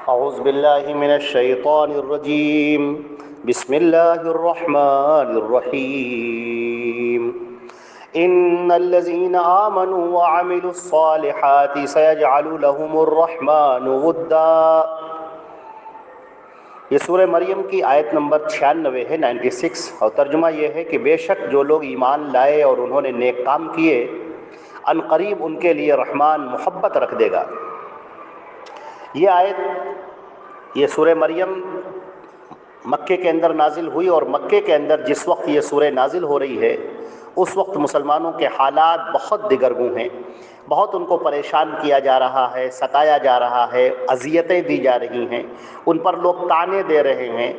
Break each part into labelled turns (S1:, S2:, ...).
S1: اعوذ باللہ من الشیطان الرجیم بسم اللہ الرحمن الرحیم ان الذین آمنوا وعملوا الصالحات سیجعل لهم الرحمن ودا۔ یہ سورہ مریم کی آیت نمبر 96 ہے، 96، اور ترجمہ یہ ہے کہ بے شک جو لوگ ایمان لائے اور انہوں نے نیک کام کیے، ان قریب ان کے لیے رحمان محبت رکھ دے گا۔ یہ آیت، یہ سورہ مریم مکے کے اندر نازل ہوئی، اور مکے کے اندر جس وقت یہ سورہ نازل ہو رہی ہے اس وقت مسلمانوں کے حالات بہت دگرگوں ہیں، بہت ان کو پریشان کیا جا رہا ہے، ستایا جا رہا ہے، اذیتیں دی جا رہی ہیں، ان پر لوگ طعنے دے رہے ہیں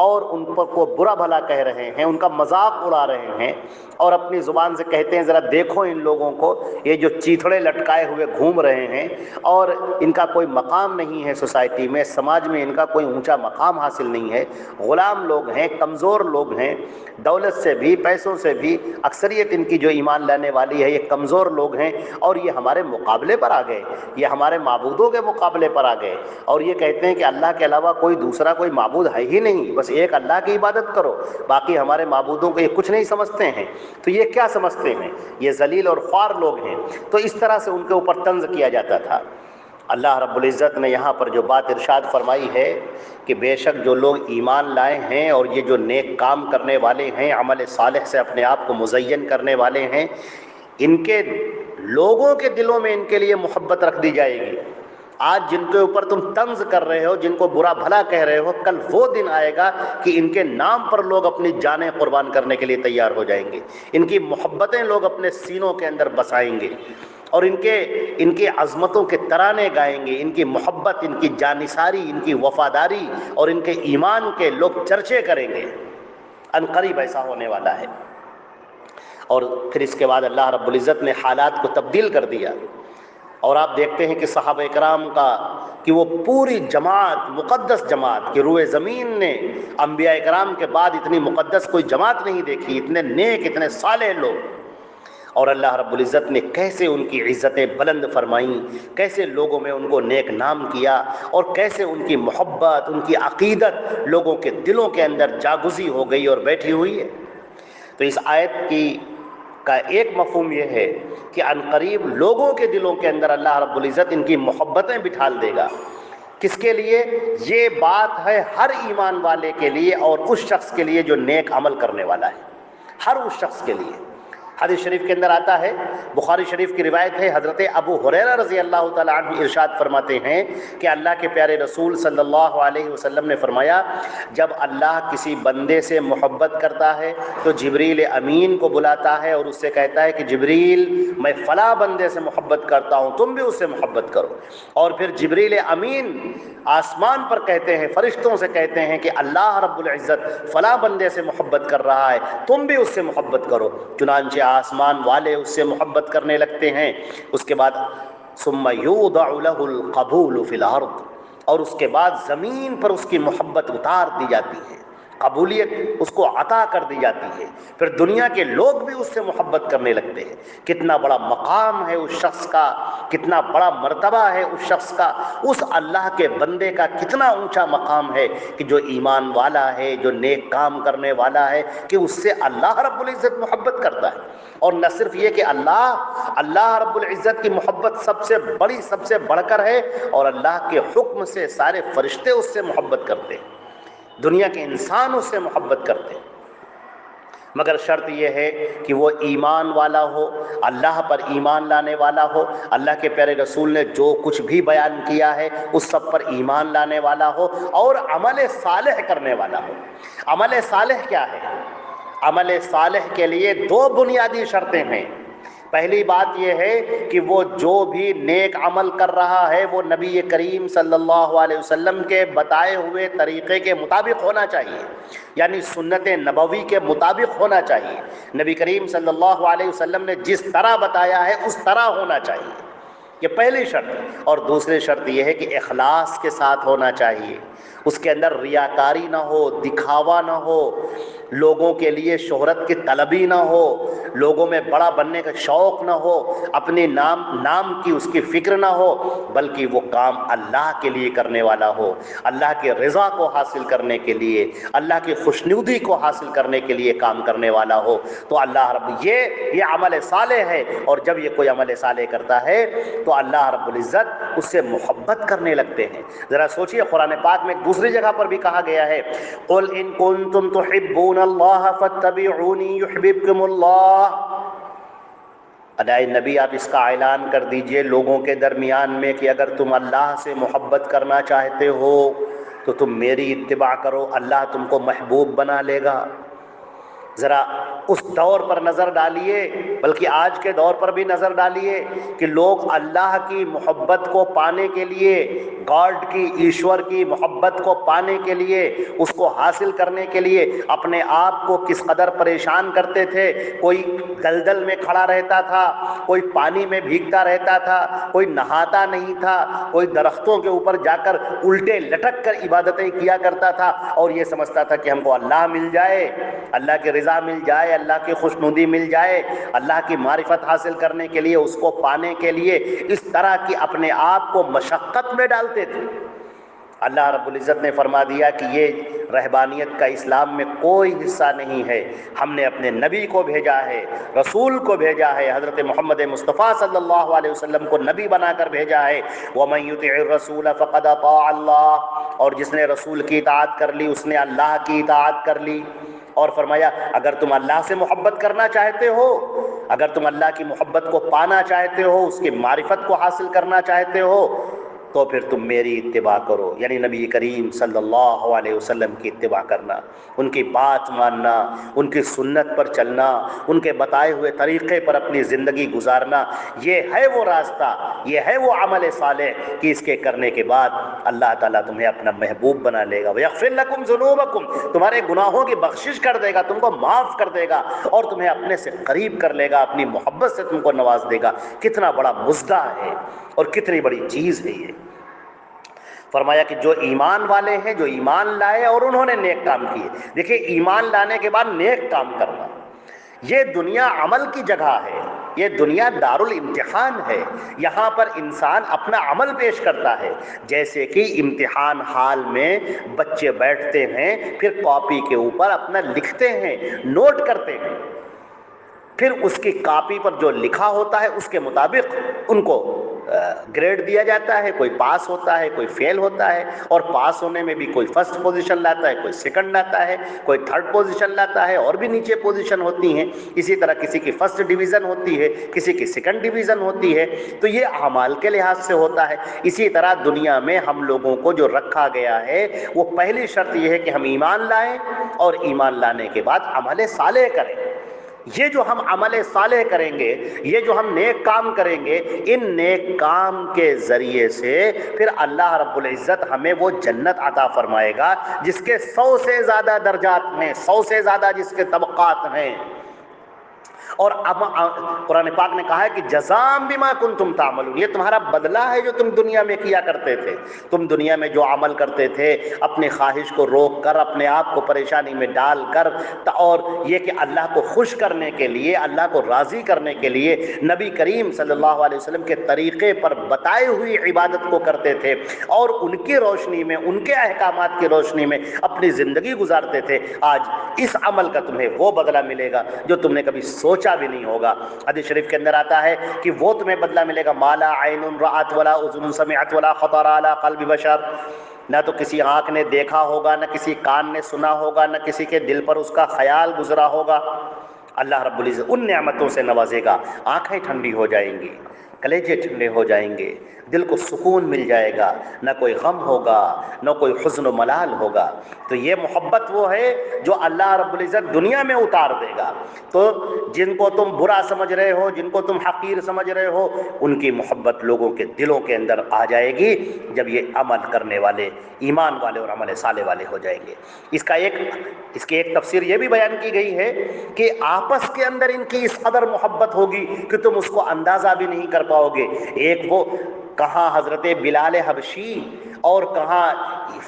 S1: اور ان پر کو برا بھلا کہہ رہے ہیں، ان کا مذاق اڑا رہے ہیں، اور اپنی زبان سے کہتے ہیں ذرا دیکھو ان لوگوں کو، یہ جو چیتھڑے لٹکائے ہوئے گھوم رہے ہیں اور ان کا کوئی مقام نہیں ہے سوسائٹی میں، سماج میں ان کا کوئی اونچا مقام حاصل نہیں ہے، غلام لوگ ہیں، کمزور لوگ ہیں، دولت سے بھی پیسوں سے بھی اکثریت ان کی جو ایمان لانے والی ہے یہ کمزور لوگ ہیں، اور یہ ہمارے مقابلے پر آ گئے، یہ ہمارے معبودوں کے مقابلے پر آ گئے، اور یہ کہتے ہیں کہ اللہ کے علاوہ کوئی دوسرا کوئی معبود ہے ہی نہیں، بس ایک اللہ کی عبادت کرو، باقی ہمارے معبودوں کو یہ کچھ نہیں سمجھتے ہیں۔ تو یہ کیا سمجھتے ہیں؟ یہ ذلیل اور خوار لوگ ہیں۔ تو اس طرح سے ان کے اوپر طنز کیا جاتا تھا۔ اللہ رب العزت نے یہاں پر جو بات ارشاد فرمائی ہے کہ بے شک جو لوگ ایمان لائے ہیں اور یہ جو نیک کام کرنے والے ہیں، عمل صالح سے اپنے آپ کو مزین کرنے والے ہیں، ان کے لوگوں کے دلوں میں ان کے لیے محبت رکھ دی جائے گی۔ آج جن کے اوپر تم طنز کر رہے ہو، جن کو برا بھلا کہہ رہے ہو، کل وہ دن آئے گا کہ ان کے نام پر لوگ اپنی جانیں قربان کرنے کے لیے تیار ہو جائیں گے، ان کی محبتیں لوگ اپنے سینوں کے اندر بسائیں گے، اور ان کی عظمتوں کے ترانے گائیں گے، ان کی محبت، ان کی جانثاری، ان کی وفاداری اور ان کے ایمان کے لوگ چرچے کریں گے۔ ان قریب ایسا ہونے والا ہے۔ اور پھر اس کے بعد اللہ رب العزت نے حالات کو تبدیل کر دیا، اور آپ دیکھتے ہیں کہ صحابہ کرام کا کہ وہ پوری جماعت، مقدس جماعت، کہ روئے زمین نے انبیاء کرام کے بعد اتنی مقدس کوئی جماعت نہیں دیکھی، اتنے نیک، اتنے صالح لوگ، اور اللہ رب العزت نے کیسے ان کی عزتیں بلند فرمائیں، کیسے لوگوں میں ان کو نیک نام کیا، اور کیسے ان کی محبت، ان کی عقیدت لوگوں کے دلوں کے اندر جاگزی ہو گئی اور بیٹھی ہوئی ہے۔ تو اس آیت کا ایک مفہوم یہ ہے کہ عنقریب لوگوں کے دلوں کے اندر اللہ رب العزت ان کی محبتیں بٹھال دے گا۔ کس کے لیے؟ یہ بات ہے ہر ایمان والے کے لیے، اور اس شخص کے لیے جو نیک عمل کرنے والا ہے، ہر اس شخص کے لیے۔ حدیث شریف کے اندر آتا ہے، بخاری شریف کی روایت ہے، حضرت ابو ہریرہ رضی اللہ تعالیٰ عنہ ارشاد فرماتے ہیں کہ اللہ کے پیارے رسول صلی اللہ علیہ وسلم نے فرمایا، جب اللہ کسی بندے سے محبت کرتا ہے تو جبریل امین کو بلاتا ہے اور اس سے کہتا ہے کہ جبریل، میں فلاں بندے سے محبت کرتا ہوں، تم بھی اس سے محبت کرو۔ اور پھر جبریل امین آسمان پر کہتے ہیں، فرشتوں سے کہتے ہیں کہ اللہ رب العزت فلاں بندے سے محبت کر رہا ہے، تم بھی اس سے محبت کرو۔ چنانچہ آسمان والے اس سے محبت کرنے لگتے ہیں۔ اس کے بعد ثم یوضع له القبول فی الارض، اور اس کے بعد زمین پر اس کی محبت اتار دی جاتی ہے، قبولیت اس کو عطا کر دی جاتی ہے، پھر دنیا کے لوگ بھی اس سے محبت کرنے لگتے ہیں۔ کتنا بڑا مقام ہے اس شخص کا، کتنا بڑا مرتبہ ہے اس شخص کا، اس اللہ کے بندے کا کتنا اونچا مقام ہے کہ جو ایمان والا ہے، جو نیک کام کرنے والا ہے، کہ اس سے اللہ رب العزت محبت کرتا ہے۔ اور نہ صرف یہ کہ اللہ رب العزت کی محبت سب سے بڑی، سب سے بڑھ کر ہے، اور اللہ کے حکم سے سارے فرشتے اس سے محبت کرتے ہیں، دنیا کے انسان اس سے محبت کرتے ہیں، مگر شرط یہ ہے کہ وہ ایمان والا ہو، اللہ پر ایمان لانے والا ہو، اللہ کے پیارے رسول نے جو کچھ بھی بیان کیا ہے اس سب پر ایمان لانے والا ہو، اور عمل صالح کرنے والا ہو۔ عمل صالح کیا ہے؟ عمل صالح کے لیے دو بنیادی شرطیں ہیں۔ پہلی بات یہ ہے کہ وہ جو بھی نیک عمل کر رہا ہے وہ نبی کریم صلی اللہ علیہ وسلم کے بتائے ہوئے طریقے کے مطابق ہونا چاہیے، یعنی سنت نبوی کے مطابق ہونا چاہیے۔ نبی کریم صلی اللہ علیہ وسلم نے جس طرح بتایا ہے اس طرح ہونا چاہیے۔ یہ پہلی شرط. اور دوسری شرط یہ ہے کہ اخلاص کے ساتھ ہونا چاہیے، اس کے اندر ریاکاری نہ ہو، دکھاوا نہ ہو، لوگوں کے لیے شہرت کی طلبی نہ ہو، لوگوں میں بڑا بننے کا شوق نہ ہو، اپنے نام کی اس کی فکر نہ ہو، بلکہ وہ کام اللہ کے لیے کرنے والا ہو، اللہ کے رضا کو حاصل کرنے کے لیے، اللہ کی خوشنودی کو حاصل کرنے کے لیے کام کرنے والا ہو. تو اللہ رب یہ عمل صالح ہے. اور جب یہ کوئی عمل صالح کرتا ہے تو اللہ رب العزت اس سے محبت کرنے لگتے ہیں. ذرا سوچئے، قرآن پاک میں ایک دوسری جگہ پر بھی کہا گیا ہے قُلْ إِن كُنتُمْ تُحِبُّونَ اللَّهَ فَاتَّبِعُونِي يُحْبِبْكُمُ اللَّهُ. ادائے نبی آپ اس کا اعلان کر دیجئے لوگوں کے درمیان میں کہ اگر تم اللہ سے محبت کرنا چاہتے ہو تو تم میری اتباع کرو، اللہ تم کو محبوب بنا لے گا. ذرا اس دور پر نظر ڈالیے، بلکہ آج کے دور پر بھی نظر ڈالیے کہ لوگ اللہ کی محبت کو پانے کے لیے، گاڈ کی، ایشور کی محبت کو پانے کے لیے، اس کو حاصل کرنے کے لیے اپنے آپ کو کس قدر پریشان کرتے تھے. کوئی دلدل میں کھڑا رہتا تھا، کوئی پانی میں بھیگتا رہتا تھا، کوئی نہاتا نہیں تھا، کوئی درختوں کے اوپر جا کر الٹے لٹک کر عبادتیں کیا کرتا تھا اور یہ سمجھتا تھا کہ ہم کو اللہ مل جائے، اللہ کی رضا مل جائے، اللہ کی خوشنودی مل جائے، اللہ کی معرفت حاصل کرنے کے لیے، اس کو پانے کے لیے اس طرح کی اپنے آپ کو مشقت میں ڈالتے تھے. اللہ رب العزت نے فرما دیا کہ یہ رہبانیت کا اسلام میں کوئی حصہ نہیں ہے. ہم نے اپنے نبی کو بھیجا ہے، رسول کو بھیجا ہے، حضرت محمد مصطفیٰ صلی اللہ علیہ وسلم کو نبی بنا کر بھیجا ہے. وَمَن يُطِعِ الرَّسُولَ فَقَدْ أَطَاعَ اللَّهَ. اور جس نے رسول کی اطاعت کر لی اس نے اللہ کی اطاعت کر لی. اور فرمایا اگر تم اللہ سے محبت کرنا چاہتے ہو، اگر تم اللہ کی محبت کو پانا چاہتے ہو، اس کی معرفت کو حاصل کرنا چاہتے ہو، تو پھر تم میری اتباع کرو. یعنی نبی کریم صلی اللہ علیہ وسلم کی اتباع کرنا، ان کی بات ماننا، ان کی سنت پر چلنا، ان کے بتائے ہوئے طریقے پر اپنی زندگی گزارنا، یہ ہے وہ راستہ، یہ ہے وہ عمل صالح کہ اس کے کرنے کے بعد اللہ تعالیٰ تمہیں اپنا محبوب بنا لے گا. وَيَغْفِرْ لَكُمْ ذُنُوبَكُمْ. تمہارے گناہوں کی بخشش کر دے گا، تم کو معاف کر دے گا اور تمہیں اپنے سے قریب کر لے گا، اپنی محبت سے تم کو نواز دے گا. کتنا بڑا مزدہ ہے اور کتنی بڑی چیز ہے یہ. فرمایا کہ جو ایمان والے ہیں، جو ایمان لائے اور انہوں نے نیک کام کیے. دیکھیں، ایمان لانے کے بعد نیک کام کرنا، یہ دنیا عمل کی جگہ ہے، یہ دنیا دار الامتحان ہے. یہاں پر انسان اپنا عمل پیش کرتا ہے. جیسے کہ امتحان حال میں بچے بیٹھتے ہیں، پھر کاپی کے اوپر اپنا لکھتے ہیں، نوٹ کرتے ہیں، پھر اس کی کاپی پر جو لکھا ہوتا ہے اس کے مطابق ان کو گریڈ دیا جاتا ہے. کوئی پاس ہوتا ہے، کوئی فیل ہوتا ہے، اور پاس ہونے میں بھی کوئی فرسٹ پوزیشن لاتا ہے، کوئی سیکنڈ لاتا ہے، کوئی تھرڈ پوزیشن لاتا ہے، اور بھی نیچے پوزیشن ہوتی ہیں. اسی طرح کسی کی فرسٹ ڈویژن ہوتی ہے، کسی کی سیکنڈ ڈویژن ہوتی ہے. تو یہ اعمال کے لحاظ سے ہوتا ہے. اسی طرح دنیا میں ہم لوگوں کو جو رکھا گیا ہے وہ پہلی شرط یہ ہے کہ ہم ایمان لائیں اور ایمان لانے کے بعد عمل صالح کریں. یہ جو ہم عمل صالح کریں گے، یہ جو ہم نیک کام کریں گے، ان نیک کام کے ذریعے سے پھر اللہ رب العزت ہمیں وہ جنت عطا فرمائے گا جس کے 100 سے زیادہ درجات ہیں، 100 سے زیادہ جس کے طبقات ہیں. اور اب قرآن پاک نے کہا ہے کہ جزاء بما کنتم تعملون. یہ تمہارا بدلہ ہے جو تم دنیا میں کیا کرتے تھے. تم دنیا میں جو عمل کرتے تھے، اپنی خواہش کو روک کر، اپنے آپ کو پریشانی میں ڈال کر، اور یہ کہ اللہ کو خوش کرنے کے لیے، اللہ کو راضی کرنے کے لیے نبی کریم صلی اللہ علیہ وسلم کے طریقے پر بتائے ہوئی عبادت کو کرتے تھے اور ان کی روشنی میں، ان کے احکامات کی روشنی میں اپنی زندگی گزارتے تھے. آج اس عمل کا تمہیں وہ بدلہ ملے گا جو تم نے کبھی سوچا بھی نہیں ہوگا. حدیث شریف کے اندر آتا ہے کہ وہ تمہیں بدلہ ملے گا ما لا عین رأت ولا اذن سمعت ولا خطر علی قلب بشر. نہ تو کسی آنکھ نے دیکھا ہوگا، نہ کسی کان نے سنا ہوگا، نہ کسی کے دل پر اس کا خیال گزرا ہوگا. اللہ رب العزت ان نعمتوں سے نوازے گا، آنکھیں ٹھنڈی ہو جائیں گی، کلیجے ٹھنڈے ہو جائیں گے، دل کو سکون مل جائے گا، نہ کوئی غم ہوگا، نہ کوئی حزن و ملال ہوگا. تو یہ محبت وہ ہے جو اللہ رب العزت دنیا میں اتار دے گا. تو جن کو تم برا سمجھ رہے ہو، جن کو تم حقیر سمجھ رہے ہو، ان کی محبت لوگوں کے دلوں کے اندر آ جائے گی جب یہ عمل کرنے والے، ایمان والے اور عمل صالح والے ہو جائیں گے. اس کی ایک تفسیر یہ بھی بیان کی گئی ہے کہ آپس کے اندر ان کی اس قدر محبت ہوگی کہ تم اس کو اندازہ بھی نہیں کر پاؤ گے، ایک وہ کہاں حضرت بلال حبشی اور کہاں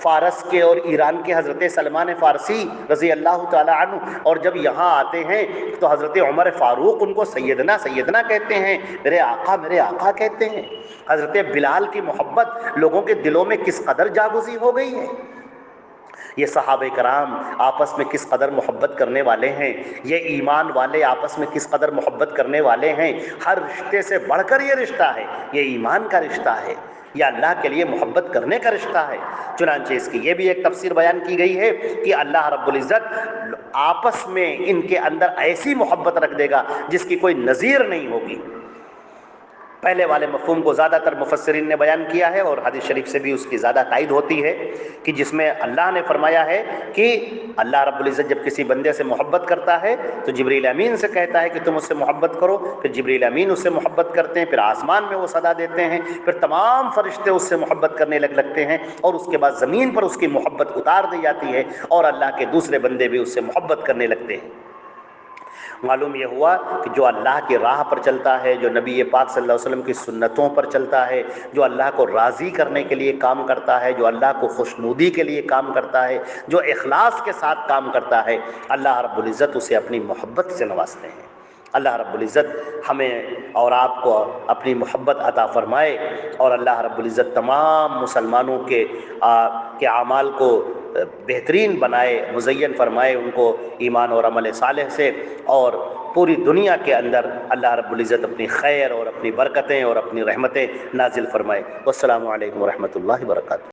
S1: فارس کے اور ایران کے حضرت سلمان فارسی رضی اللہ تعالی عنہ، اور جب یہاں آتے ہیں تو حضرت عمر فاروق ان کو سیدنا سیدنا کہتے ہیں، میرے آقا کہتے ہیں۔ حضرت بلال کی محبت لوگوں کے دلوں میں کس قدر جاگزی ہو گئی ہے، یہ صحابہ کرام آپس میں کس قدر محبت کرنے والے ہیں، یہ ایمان والے آپس میں کس قدر محبت کرنے والے ہیں۔ ہر رشتے سے بڑھ کر یہ رشتہ ہے، یہ ایمان کا رشتہ ہے، یہ اللہ کے لیے محبت کرنے کا رشتہ ہے۔ چنانچہ اس کی یہ بھی ایک تفسیر بیان کی گئی ہے کہ اللہ رب العزت آپس میں ان کے اندر ایسی محبت رکھ دے گا جس کی کوئی نظیر نہیں ہوگی۔ پہلے والے مفہوم کو زیادہ تر مفسرین نے بیان کیا ہے، اور حدیث شریف سے بھی اس کی زیادہ تائید ہوتی ہے، کہ جس میں اللہ نے فرمایا ہے کہ اللہ رب العزت جب کسی بندے سے محبت کرتا ہے تو جبریل امین سے کہتا ہے کہ تم اس سے محبت کرو، پھر جبریل امین اس سے محبت کرتے ہیں، پھر آسمان میں وہ صدا دیتے ہیں، پھر تمام فرشتے اس سے محبت کرنے لگتے ہیں، اور اس کے بعد زمین پر اس کی محبت اتار دی جاتی ہے، اور اللہ کے دوسرے بندے بھی اس سے محبت کرنے لگتے ہیں۔ معلوم یہ ہوا کہ جو اللہ کی راہ پر چلتا ہے، جو نبی پاک صلی اللہ علیہ وسلم کی سنتوں پر چلتا ہے، جو اللہ کو راضی کرنے کے لیے کام کرتا ہے، جو اللہ کو خوشنودی کے لیے کام کرتا ہے، جو اخلاص کے ساتھ کام کرتا ہے، اللہ رب العزت اسے اپنی محبت سے نوازتے ہیں۔ اللہ رب العزت ہمیں اور آپ کو اپنی محبت عطا فرمائے، اور اللہ رب العزت تمام مسلمانوں کے اعمال کو بہترین بنائے، مزین فرمائے ان کو ایمان اور عمل صالح سے، اور پوری دنیا کے اندر اللہ رب العزت اپنی خیر اور اپنی برکتیں اور اپنی رحمتیں نازل فرمائے۔ والسلام علیکم ورحمۃ اللہ وبرکاتہ۔